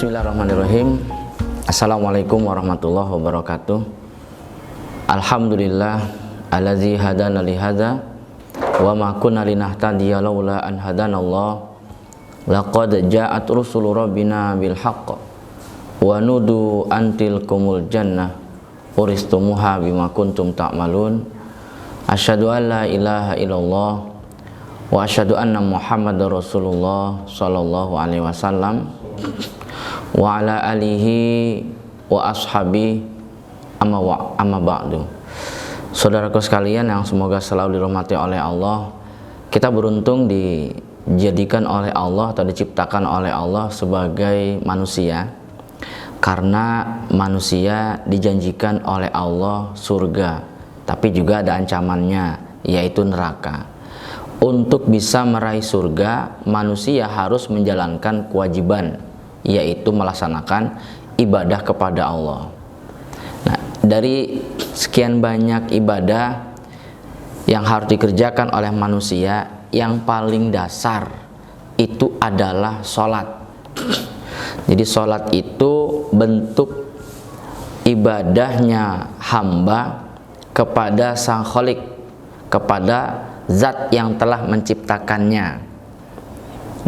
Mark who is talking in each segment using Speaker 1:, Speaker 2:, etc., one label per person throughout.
Speaker 1: Bismillahirrahmanirrahim. Assalamualaikum warahmatullahi wabarakatuh. Alhamdulillah allazi hadana li hadza wa ma kunna linahtadiya laula an hadanallah. Laqad ja'at rusulu rabbina bil haqq wa nudu antilkumul jannah uristumuha bima kuntum ta'malun. Asyhadu an la ilaha illallah wa asyhadu anna Muhammadar Rasulullah sallallahu alaihi wasallam wa ala alihi wa ashabi amma ba'du. Saudaraku sekalian yang semoga selalu dirahmati oleh Allah, kita beruntung dijadikan oleh Allah atau diciptakan oleh Allah sebagai manusia, karena manusia dijanjikan oleh Allah surga, tapi juga ada ancamannya, yaitu neraka. Untuk bisa meraih surga, manusia harus menjalankan kewajiban, yaitu melaksanakan ibadah kepada Allah. Nah, dari sekian banyak ibadah yang harus dikerjakan oleh manusia, yang paling dasar itu adalah sholat. Jadi sholat itu bentuk ibadahnya hamba kepada Sang Khalik, kepada Zat yang telah menciptakannya.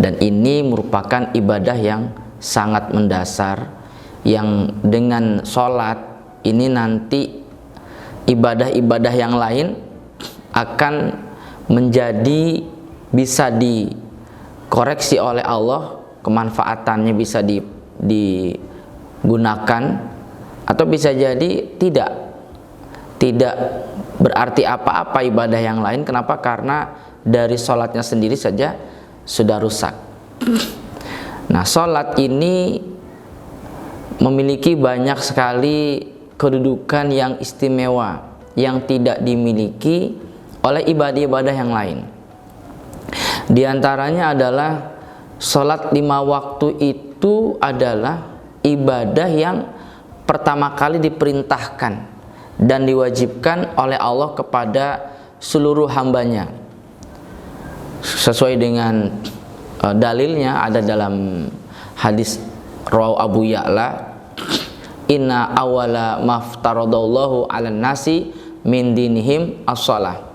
Speaker 1: Dan ini merupakan ibadah yang sangat mendasar, yang dengan sholat ini nanti ibadah-ibadah yang lain akan menjadi bisa dikoreksi oleh Allah, kemanfaatannya bisa digunakan, atau bisa jadi tidak berarti apa-apa ibadah yang lain. Kenapa? Karena dari sholatnya sendiri saja sudah rusak. Nah, sholat ini memiliki banyak sekali kedudukan yang istimewa yang tidak dimiliki oleh ibadah-ibadah yang lain. Di antaranya adalah sholat 5 waktu itu adalah ibadah yang pertama kali diperintahkan dan diwajibkan oleh Allah kepada seluruh hambanya. Sesuai dengan dalilnya ada dalam hadis rawahu Abu Ya'la, inna awwala maftaradallahu 'alan nasi min dinihim as-shalah.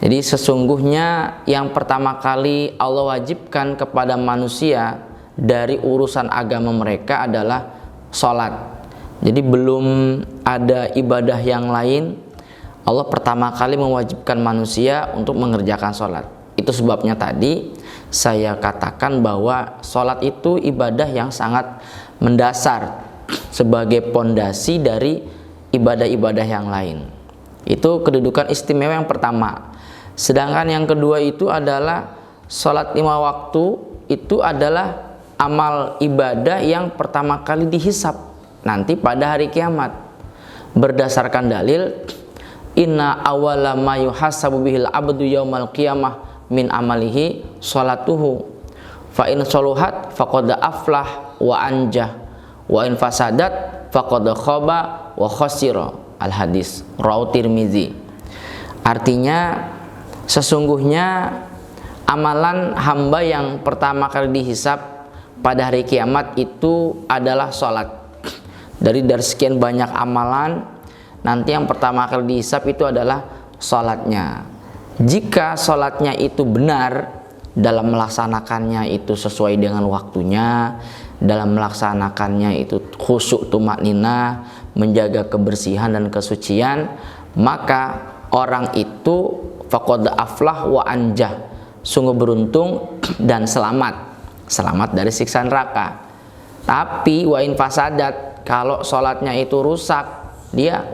Speaker 1: Jadi sesungguhnya yang pertama kali Allah wajibkan kepada manusia dari urusan agama mereka adalah salat. Jadi belum ada ibadah yang lain, Allah pertama kali mewajibkan manusia untuk mengerjakan sholat. Itu sebabnya tadi saya katakan bahwa sholat itu ibadah yang sangat mendasar sebagai pondasi dari ibadah-ibadah yang lain. Itu kedudukan istimewa yang pertama. Sedangkan yang kedua itu adalah sholat 5 waktu, itu adalah amal ibadah yang pertama kali dihisab nanti pada hari kiamat, berdasarkan dalil inna awwala ma yuhasabu bihil abdu yaumal qiyamah min amalihi sholatuhu fa in sholuhat faqad aflah wa anjah wa in fasadat faqad khaba wa khasira. Al hadis rawahu Tirmizi. Artinya sesungguhnya amalan hamba yang pertama kali dihisab pada hari kiamat itu adalah sholat. Dari sekian banyak amalan, nanti yang pertama kali dihisab itu adalah sholatnya. Jika sholatnya itu benar, dalam melaksanakannya itu sesuai dengan waktunya, dalam melaksanakannya itu khusyuk tumakninah, menjaga kebersihan dan kesucian, maka orang itu faqad aflah wa anjah, sungguh beruntung dan selamat dari siksa neraka. Tapi wa in fasadat, kalau sholatnya itu rusak, dia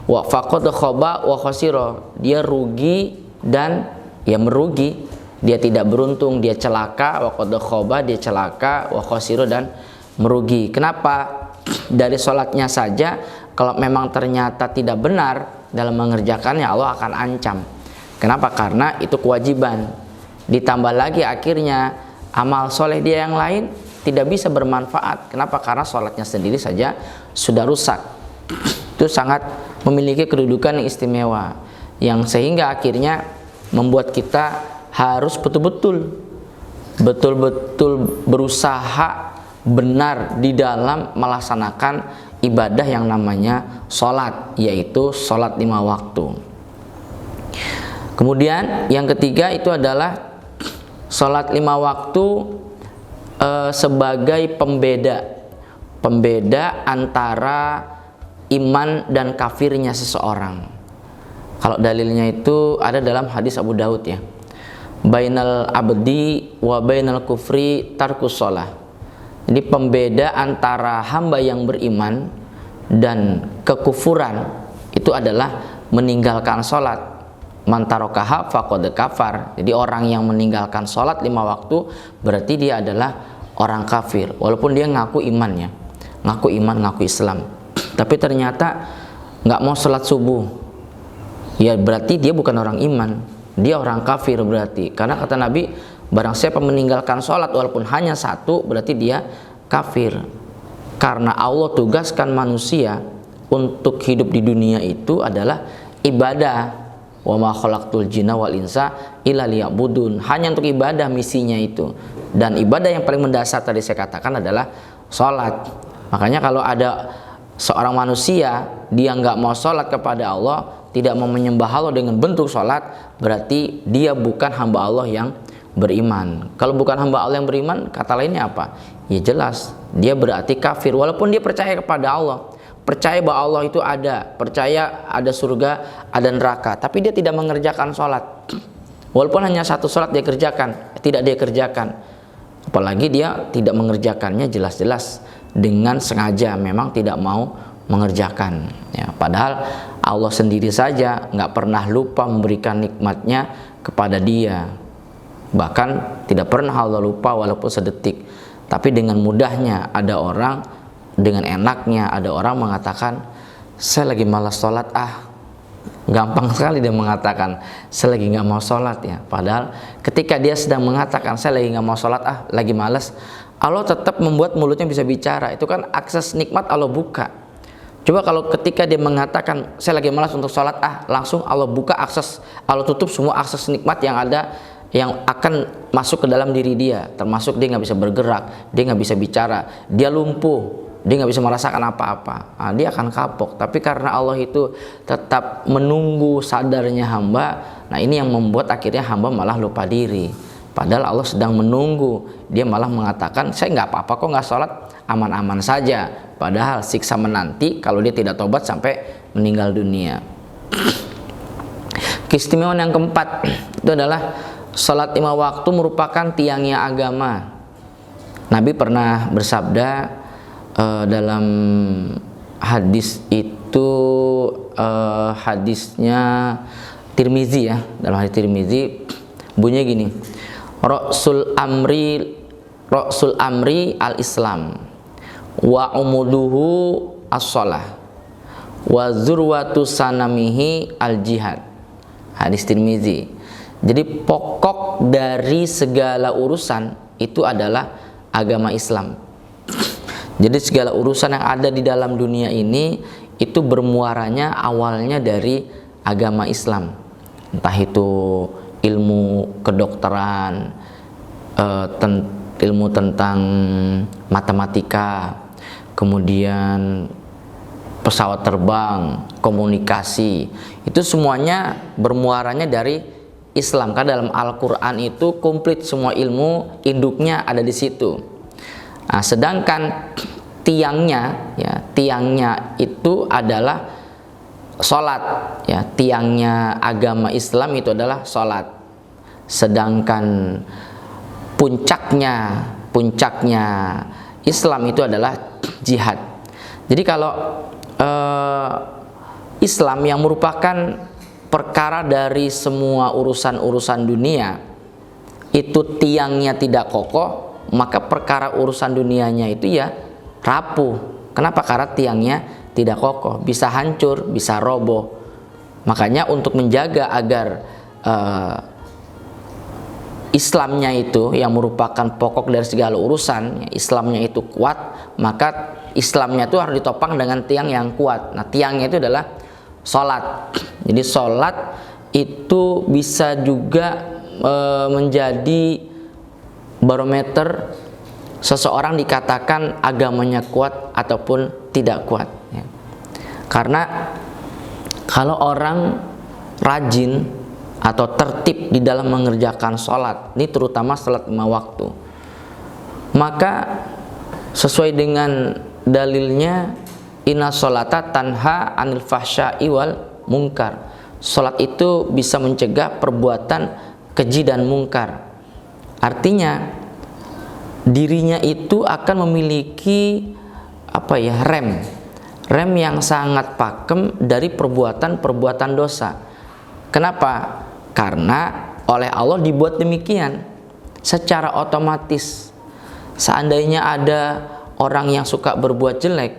Speaker 1: faqad khaba wa khasira, dia rugi dan merugi, dia tidak beruntung, dia celaka. Faqad khaba, dia celaka, wa khasira, dan merugi. Kenapa? Dari sholatnya saja kalau memang ternyata tidak benar dalam mengerjakannya, Allah akan ancam. Kenapa? Karena itu kewajiban. Ditambah lagi akhirnya amal soleh dia yang lain tidak bisa bermanfaat. Kenapa? Karena sholatnya sendiri saja sudah rusak. Itu sangat memiliki kedudukan yang istimewa, yang sehingga akhirnya membuat kita harus betul-betul berusaha benar di dalam melaksanakan ibadah yang namanya sholat, yaitu sholat 5 waktu. Kemudian yang ketiga itu adalah sholat 5 waktu sebagai pembeda antara iman dan kafirnya seseorang. Kalau dalilnya itu ada dalam hadis Abu Daud ya. Bainal abdi wa bainal kufri tarkus shalah. Jadi pembeda antara hamba yang beriman dan kekufuran itu adalah meninggalkan sholat. Man tarokaha faqad kafar. Jadi orang yang meninggalkan sholat 5 waktu berarti dia adalah orang kafir, walaupun dia ngaku imannya, ngaku iman, ngaku Islam, tapi ternyata nggak mau sholat subuh, ya berarti dia bukan orang iman, dia orang kafir berarti. Karena kata Nabi, barang siapa meninggalkan sholat walaupun hanya 1, berarti dia kafir. Karena Allah tugaskan manusia untuk hidup di dunia itu adalah ibadah. Wa ma khalaqtul jinna wal insa illa liya'budun. Hanya untuk ibadah misinya itu. Dan ibadah yang paling mendasar tadi saya katakan adalah sholat. Makanya kalau ada seorang manusia dia nggak mau sholat kepada Allah, tidak mau menyembah Allah dengan bentuk sholat, berarti dia bukan hamba Allah yang beriman. Kalau bukan hamba Allah yang beriman, kata lainnya apa? Ya jelas, dia berarti kafir walaupun dia percaya kepada Allah. Percaya bahwa Allah itu ada, percaya ada surga, ada neraka, tapi dia tidak mengerjakan sholat. Walaupun hanya 1 sholat dia kerjakan, tidak dia kerjakan. Apalagi dia tidak mengerjakannya jelas-jelas dengan sengaja, memang tidak mau mengerjakan. Ya, padahal Allah sendiri saja nggak pernah lupa memberikan nikmatnya kepada dia. Bahkan tidak pernah Allah lupa walaupun sedetik. Tapi dengan mudahnya ada orang, dengan enaknya ada orang mengatakan, saya lagi malas sholat gampang sekali dia mengatakan saya lagi nggak mau sholat ya. Padahal ketika dia sedang mengatakan saya lagi nggak mau sholat lagi malas, Allah tetap membuat mulutnya bisa bicara. Itu kan akses nikmat Allah buka. Coba kalau ketika dia mengatakan saya lagi malas untuk sholat langsung Allah buka akses, Allah tutup semua akses nikmat yang ada, yang akan masuk ke dalam diri dia, termasuk dia nggak bisa bergerak, dia nggak bisa bicara, dia lumpuh, dia nggak bisa merasakan apa-apa. Dia akan kapok. Tapi karena Allah itu tetap menunggu sadarnya hamba, nah ini yang membuat akhirnya hamba malah lupa diri. Padahal Allah sedang menunggu, dia malah mengatakan saya nggak apa-apa kok, nggak sholat, aman-aman saja. Padahal siksa menanti kalau dia tidak tobat sampai meninggal dunia. Keistimewaan yang keempat itu adalah sholat 5 waktu merupakan tiangnya agama. Nabi pernah bersabda dalam hadis itu, hadisnya Tirmizi ya, dalam hadis Tirmizi bunyinya gini, Ra'sul amri al-Islam wa umuduhu as-shalah wa zurwatu sanamihi al-jihad. Hadis Tirmizi. Jadi pokok dari segala urusan itu adalah agama Islam. Jadi segala urusan yang ada di dalam dunia ini itu bermuaranya awalnya dari agama Islam. Entah itu ilmu kedokteran, ilmu tentang matematika, kemudian pesawat terbang, komunikasi, itu semuanya bermuaranya dari Islam. Karena dalam Al-Quran itu komplit semua ilmu, induknya ada di situ. Nah, sedangkan tiangnya itu adalah sholat ya, tiangnya agama Islam itu adalah sholat. Sedangkan puncaknya Islam itu adalah jihad. Jadi kalau Islam yang merupakan perkara dari semua urusan-urusan dunia itu tiangnya tidak kokoh, maka perkara urusan dunianya itu ya rapuh. Kenapa? Karena tiangnya tidak kokoh, bisa hancur, bisa roboh. Makanya untuk menjaga agar Islamnya itu yang merupakan pokok dari segala urusan, Islamnya itu kuat, maka Islamnya itu harus ditopang dengan tiang yang kuat. Nah, tiangnya itu adalah sholat. Jadi sholat itu bisa juga menjadi barometer seseorang dikatakan agamanya kuat ataupun tidak kuat ya. Karena kalau orang rajin atau tertib di dalam mengerjakan sholat, ini terutama sholat 5 waktu, maka sesuai dengan dalilnya inna sholata tanha anil fahsya'i wal munkar, sholat itu bisa mencegah perbuatan keji dan mungkar. Artinya dirinya itu akan memiliki rem yang sangat pakem dari perbuatan dosa. Kenapa? Karena oleh Allah dibuat demikian secara otomatis. Seandainya ada orang yang suka berbuat jelek,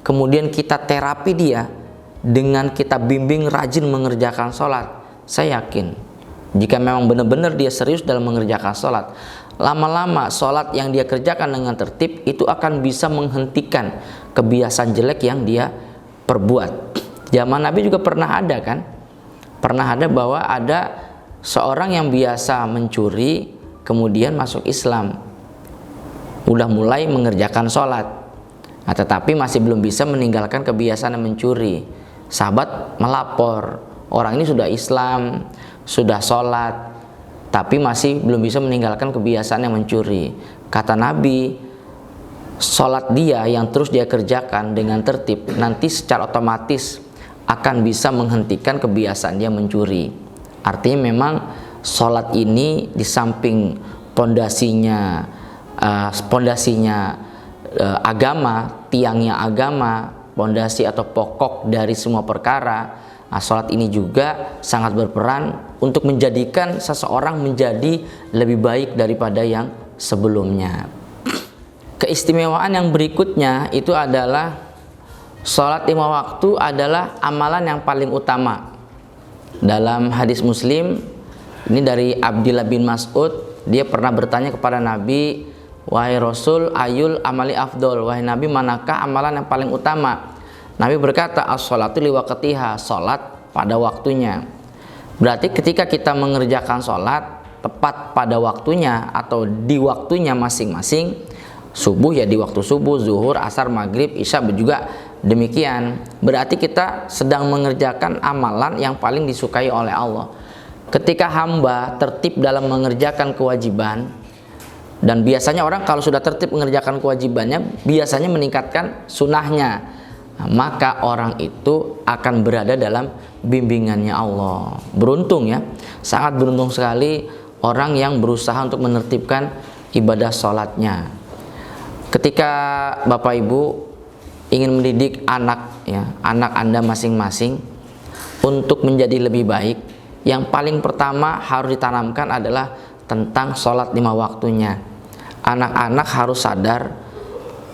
Speaker 1: kemudian kita terapi dia dengan kita bimbing rajin mengerjakan sholat, saya yakin jika memang benar-benar dia serius dalam mengerjakan sholat, lama-lama sholat yang dia kerjakan dengan tertib itu akan bisa menghentikan kebiasaan jelek yang dia perbuat. Zaman Nabi juga pernah ada kan? Pernah ada bahwa ada seorang yang biasa mencuri kemudian masuk Islam, udah mulai mengerjakan sholat, nah, tetapi masih belum bisa meninggalkan kebiasaan mencuri. Sahabat melapor, orang ini sudah Islam, sudah sholat, tapi masih belum bisa meninggalkan kebiasaan yang mencuri. Kata Nabi, sholat dia yang terus dia kerjakan dengan tertib nanti secara otomatis akan bisa menghentikan kebiasaan dia mencuri. Artinya memang sholat ini di samping pondasinya agama, tiangnya agama, pondasi atau pokok dari semua perkara, nah, sholat ini juga sangat berperan untuk menjadikan seseorang menjadi lebih baik daripada yang sebelumnya. Keistimewaan yang berikutnya itu adalah sholat 5 waktu adalah amalan yang paling utama. Dalam hadis Muslim ini dari Abdullah bin Mas'ud, dia pernah bertanya kepada Nabi, wahai Rasul, ayul amali afdol, wahai Nabi, manakah amalan yang paling utama? Nabi berkata, as-sholatu liwaqtiha, sholat pada waktunya. Berarti ketika kita mengerjakan sholat tepat pada waktunya atau di waktunya masing-masing, subuh ya di waktu subuh, zuhur, asar, maghrib, isya juga demikian, berarti kita sedang mengerjakan amalan yang paling disukai oleh Allah. Ketika hamba tertib dalam mengerjakan kewajiban, dan biasanya orang kalau sudah tertib mengerjakan kewajibannya biasanya meningkatkan sunnahnya, nah, maka orang itu akan berada dalam bimbingannya Allah. Beruntung ya, sangat beruntung sekali orang yang berusaha untuk menertibkan ibadah sholatnya. Ketika Bapak Ibu ingin mendidik anak Anda masing-masing untuk menjadi lebih baik, yang paling pertama harus ditanamkan adalah tentang sholat 5 waktunya. Anak-anak harus sadar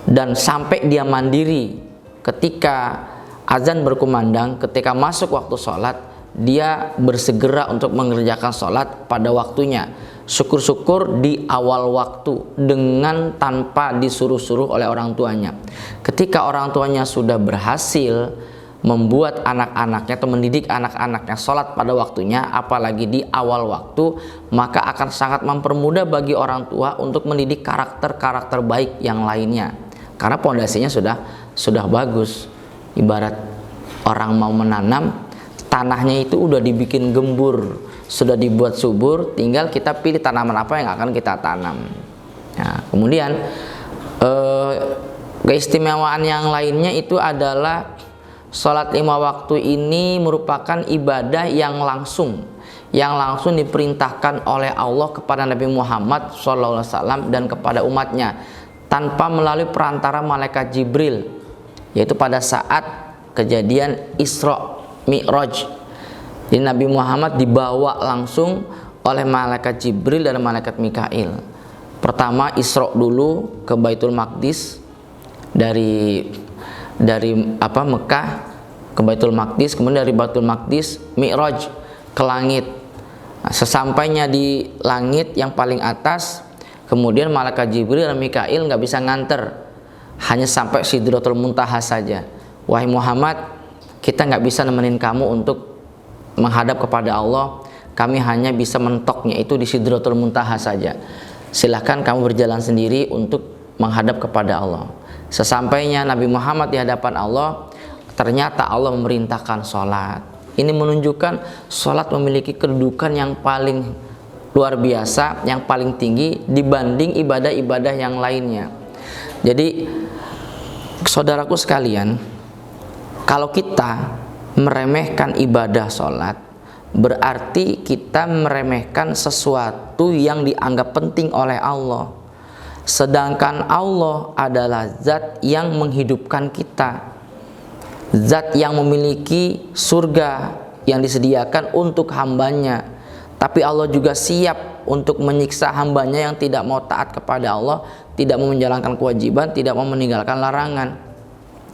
Speaker 1: dan sampai dia mandiri ketika azan berkumandang, ketika masuk waktu sholat, dia bersegera untuk mengerjakan sholat pada waktunya. Syukur-syukur di awal waktu dengan tanpa disuruh-suruh oleh orang tuanya. Ketika orang tuanya sudah berhasil membuat anak-anaknya atau mendidik anak-anaknya sholat pada waktunya, apalagi di awal waktu, maka akan sangat mempermudah bagi orang tua untuk mendidik karakter-karakter baik yang lainnya. Karena pondasinya sudah bagus. Ibarat orang mau menanam, tanahnya itu udah dibikin gembur, sudah dibuat subur, tinggal kita pilih tanaman apa yang akan kita tanam. Nah, kemudian keistimewaan yang lainnya itu adalah sholat 5 waktu ini merupakan ibadah yang langsung diperintahkan oleh Allah kepada Nabi Muhammad SAW dan kepada umatnya tanpa melalui perantara malaikat Jibril, yaitu pada saat kejadian Isra Mi'raj. Jadi Nabi Muhammad dibawa langsung oleh malaikat Jibril dan malaikat Mikail. Pertama Isra dulu ke Baitul Maqdis, dari Mekah ke Baitul Maqdis, kemudian dari Baitul Maqdis Mi'raj ke langit. Nah, sesampainya di langit yang paling atas, kemudian malaikat Jibril dan Mikail nggak bisa nganter, hanya sampai Sidratul Muntaha saja. Wahai Muhammad, kita nggak bisa nemenin kamu untuk menghadap kepada Allah, kami hanya bisa mentoknya itu di Sidratul Muntaha saja. Silahkan kamu berjalan sendiri untuk menghadap kepada Allah. Sesampainya Nabi Muhammad di hadapan Allah, ternyata Allah memerintahkan sholat. Ini menunjukkan sholat memiliki kedudukan yang paling luar biasa, yang paling tinggi dibanding ibadah-ibadah yang lainnya. Jadi saudaraku sekalian, kalau kita meremehkan ibadah sholat, berarti kita meremehkan sesuatu yang dianggap penting oleh Allah. Sedangkan Allah adalah zat yang menghidupkan kita, zat yang memiliki surga yang disediakan untuk hambanya. Tapi Allah juga siap untuk menyiksa hambanya yang tidak mau taat kepada Allah, tidak mau menjalankan kewajiban, tidak mau meninggalkan larangan.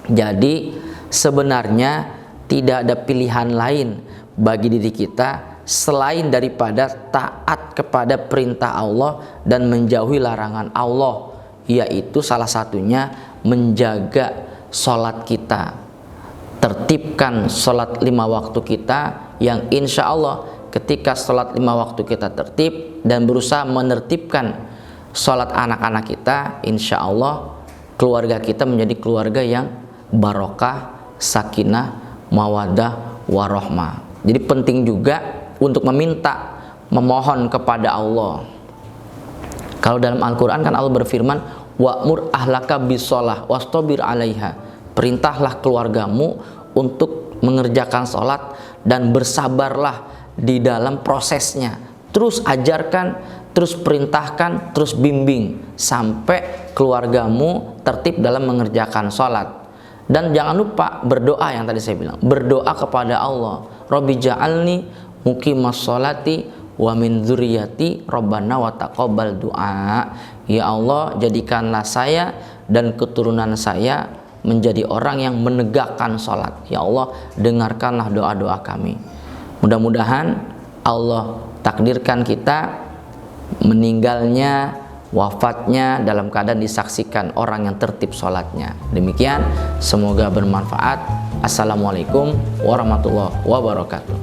Speaker 1: Jadi sebenarnya tidak ada pilihan lain bagi diri kita selain daripada taat kepada perintah Allah dan menjauhi larangan Allah, yaitu salah satunya menjaga sholat kita. Tertibkan sholat 5 waktu kita, yang insya Allah ketika sholat 5 waktu kita tertib dan berusaha menertibkan sholat anak-anak kita, insya Allah keluarga kita menjadi keluarga yang barokah, sakinah, mawaddah, warohmah. Jadi penting juga untuk memohon kepada Allah. Kalau dalam Al-Quran kan Allah berfirman, wa'mur ahlaka bisolah wastabir alaiha. Perintahlah keluargamu untuk mengerjakan sholat dan bersabarlah di dalam prosesnya. Terus ajarkan, terus perintahkan, terus bimbing sampai keluargamu tertib dalam mengerjakan sholat. Dan jangan lupa berdoa, yang tadi saya bilang, berdoa kepada Allah. Rabbi ja'alni muqimas sholati wa min dzurriyyati rabbana wa taqabbal du'a. Ya Allah, jadikanlah saya dan keturunan saya menjadi orang yang menegakkan sholat. Ya Allah, dengarkanlah doa-doa kami. Mudah-mudahan Allah takdirkan kita meninggalnya, wafatnya dalam keadaan disaksikan orang yang tertib sholatnya. Demikian, semoga bermanfaat. Assalamualaikum warahmatullahi wabarakatuh.